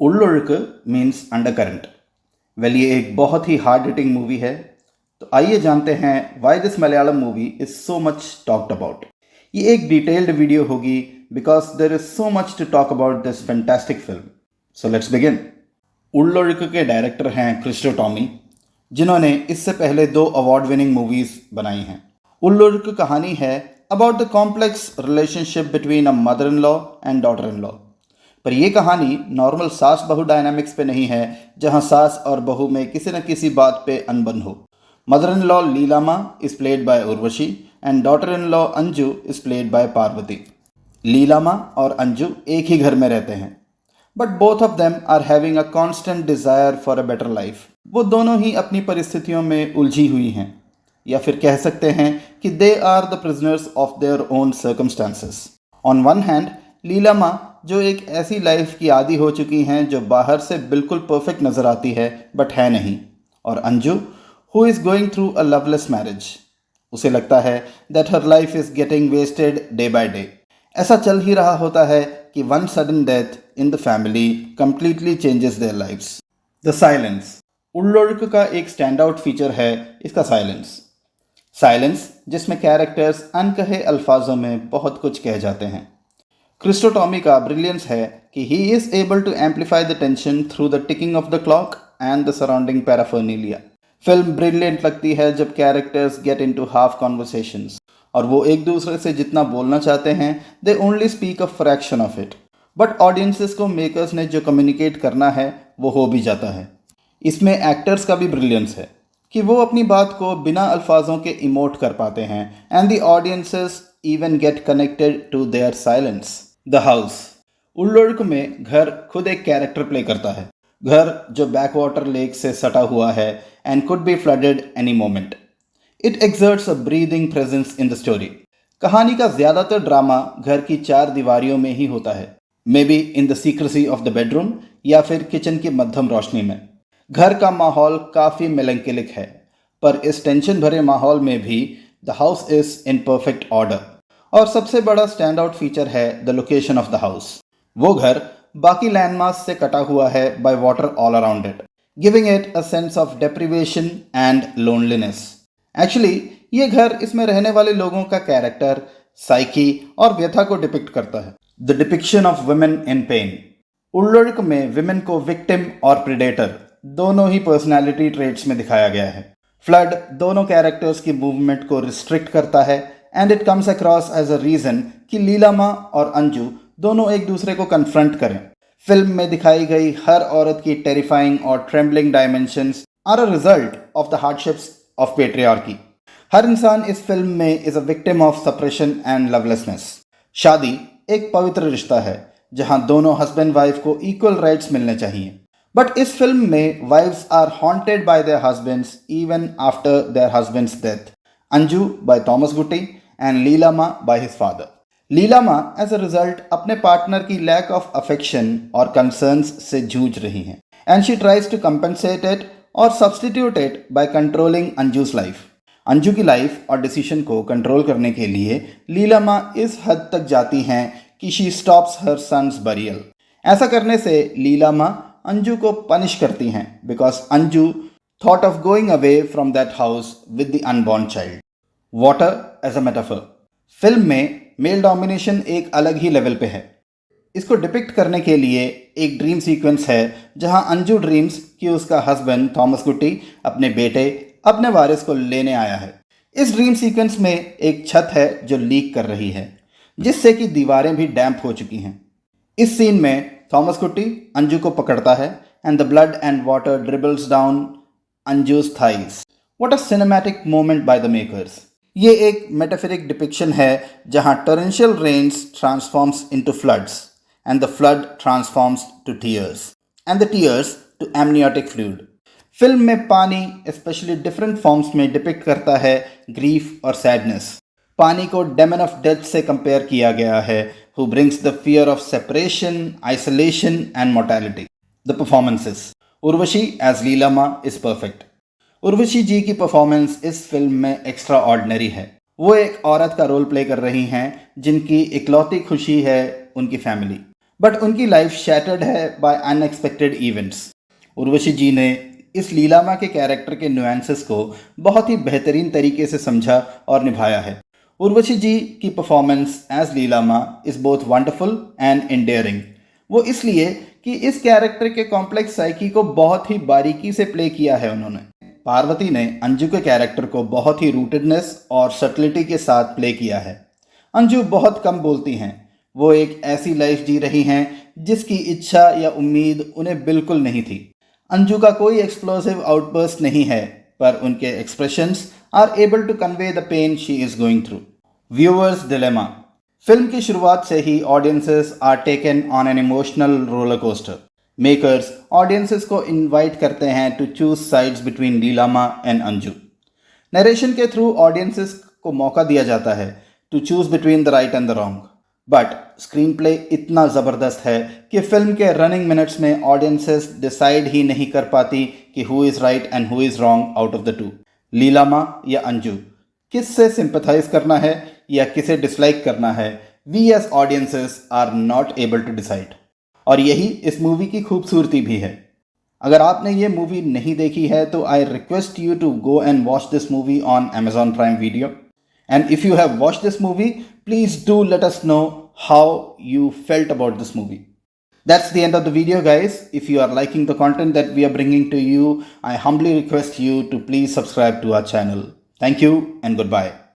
उल्लुल्क means undercurrent. Well, ये एक बहुत ही हार्ड हिटिंग मूवी है। तो आइए जानते हैं why this Malayalam movie is so much talked about. ये एक डिटेल्ड वीडियो होगी because there is so much to talk about this fantastic film. So let's begin. Ullozhukku के डायरेक्टर हैं क्रिस्टो टॉमी, जिन्होंने इससे पहले 2 अवार्ड विनिंग मूवीज बनाई हैं। उल्लुल्क कहानी है about the complex relationship between a mother in law and daughter in law. पर यह कहानी नॉर्मल सास बहू डायनामिक्स पे नहीं है, जहां सास और बहू में किसी न किसी बात पे अनबन हो। Mother in law Leelamma is played by Urvashi and daughter in law Anju is played by Parvathy. Leelamma और अंजू एक ही घर में रहते हैं, but both of them are having a constant desire for a better life. वो दोनों ही अपनी परिस्थितियों में उलझी हुई हैं, या फिर कह सकते हैं कि they are the prisoners of their own circumstances. On one hand Leelamma, जो एक ऐसी लाइफ की आदी हो चुकी हैं जो बाहर से बिल्कुल परफेक्ट नज़र आती है बट है नहीं, और Anju who is going through a loveless marriage. उसे लगता है that her life is getting wasted day by day. ऐसा चल ही रहा होता है कि one sudden death in the family completely changes their lifes. The silence. Ullozhukku का एक स्टैंड आउट फीचर है इसका साइलेंस। साइलेंस जिसमें कैरेक्टर्स अनकहे अल्फाजों में बहुत कुछ कह जाते हैं। क्रिस्टो टॉमी का ब्रिलियंस है कि he is able to amplify the tension through the ticking of the clock and the surrounding paraphernalia. Film brilliant लगती है जब characters get into half conversations और वो एक दूसरे से जितना बोलना चाहते हैं they only speak a fraction of it, but audiences को मेकर्स ने जो कम्युनिकेट करना है वो हो भी जाता है। इसमें एक्टर्स का भी ब्रिलियंस है कि वो अपनी बात को बिना अल्फाजों के इमोट कर पाते हैं and the audiences even get connected to their silence. The house. Ullozhukku में घर खुद एक कैरेक्टर प्ले करता है। घर जो बैक वाटर लेक से सटा हुआ है and could be flooded any moment. It exerts a breathing presence in the story. कहानी का ज़्यादातर ड्रामा घर की 4 दीवारियों में ही होता है, may be in the secrecy of the bedroom या फिर किचन की मध्यम रोशनी में। घर का माहौल काफ़ी मेलंकलिक है, पर इस टेंशन भरे माहौल में भी the house is in perfect order. और सबसे बड़ा स्टैंड आउट फीचर है the location of the house. वो घर बाकी लैंडमार्क्स से कटा हुआ है by water all around it, giving it a sense of deprivation and loneliness. Actually ये घर इसमें रहने वाले लोगों का कैरेक्टर, साइकी और व्यथा को डिपिक्ट करता है। The depiction of women in pain. Ullozhukku में विमेन को विक्टिम और प्रेडेटर दोनों ही पर्सनैलिटी ट्रेट्स में दिखाया गया है। फ्लड दोनों कैरेक्टर्स की मूवमेंट को रिस्ट्रिक्ट करता है and it comes across as a reason कि लीलामा और अंजू दोनों एक दूसरे को कन्फ्रंट करें। फिल्म में दिखाई गई हर औरत की टेरिफाइंग और trembling dimensions are a result of the hardships of patriarchy. हर इंसान इस फिल्म में is a victim of suppression and lovelessness. शादी एक पवित्र रिश्ता है जहां दोनों हस्बैंड वाइफ को इक्वल राइट्स मिलने चाहिए, बट इस फिल्म में wifes are haunted by their husbands even after their husbands death. Anju by Thomas Kutty and Leelama by his father. Leelama as a result अपने पार्टनर की lack of affection और concerns से जूझ रही हैं and she tries to compensate it और substitute it by controlling अंजु's life. Anju की life और डिसीजन को कंट्रोल करने के लिए लीलामा इस हद तक जाती हैं कि she stops her son's burial. ऐसा करने से लीलामा अंजू को पनिश करती हैं because Anju thought of going away from that house with the unborn child. Water as a metaphor. Film में मेल डोमिनेशन एक अलग ही लेवल पे है। इसको डिपिक्ट करने के लिए एक ड्रीम सीक्वेंस है जहां अंजू ड्रीम्स कि उसका हस्बैंड थॉमस गुट्टी अपने बेटे, अपने वारिस को लेने आया है। इस ड्रीम सीक्वेंस में एक छत है जो लीक कर रही है, जिससे कि दीवारें भी डैम्प हो चुकी हैं। इस सीन में थॉमस गुट्टी अंजू को पकड़ता है and the blood and water dribbles down Anju's thighs. What a cinematic moment by the makers. ये एक मेटाफोरिक डिपिक्शन है जहां torrential rains transforms into floods and the flood transforms to tears and the tears to amniotic fluid. Film में पानी specially different forms में depict करता है grief और सैडनेस। पानी को डेमन ऑफ डेथ से कंपेयर किया गया है, who brings the fear of separation, isolation and mortality. The performances. Urvashi as Leelamma is perfect. Urvashi ji की परफॉर्मेंस इस फिल्म में एक्स्ट्रा ऑर्डिनरी है। वो एक औरत का रोल प्ले कर रही हैं जिनकी इकलौती खुशी है उनकी फैमिली, बट उनकी लाइफ शैटर्ड है बाय अनएक्सपेक्टेड इवेंट्स। उर्वशी जी ने इस लीलामा के कैरेक्टर के नुएंसेस को बहुत ही बेहतरीन तरीके से समझा और निभाया है। उर्वशी जी की performance as Leelamma is both wonderful and endearing. वो इसलिए कि इस कैरेक्टर के कॉम्प्लेक्स साइकी को बहुत ही बारीकी से प्ले किया है उन्होंने। पार्वती ने अंजू के कैरेक्टर को बहुत ही रूटेडनेस और सटलिटी के साथ प्ले किया है। अंजू बहुत कम बोलती हैं। वो एक ऐसी लाइफ जी रही हैं जिसकी इच्छा या उम्मीद उन्हें बिल्कुल नहीं थी। अंजू का कोई एक्सप्लोसिव आउटबर्स्ट नहीं है, पर उनके expressions are able to convey the pain she is going through. Viewers dilemma. Film की शुरुआत से ही audiences are taken on an emotional roller coaster. Makers audiences को इनवाइट करते हैं to choose sides between Leelamma and Anju. Narration के through audiences को मौका दिया जाता है to choose between the right and the wrong. But screen play इतना ज़बरदस्त है कि फिल्म के रनिंग मिनट्स में ऑडियंसेस डिसाइड ही नहीं कर पाती कि who is right and who is wrong out of the two, Leelamma या अंजू। किससे सिंपथाइज करना है या किसे डिसलाइक करना है, we as audiences are not able to decide. और यही इस मूवी की खूबसूरती भी है। अगर आपने ये मूवी नहीं देखी है तो I request you to go and watch this movie on Amazon Prime Video. And if you have watched this movie, please do let us know how you felt about this movie. That's the end of the video, guys. If you are liking the content that we are bringing to you, I humbly request you to please subscribe to our channel. Thank you and goodbye.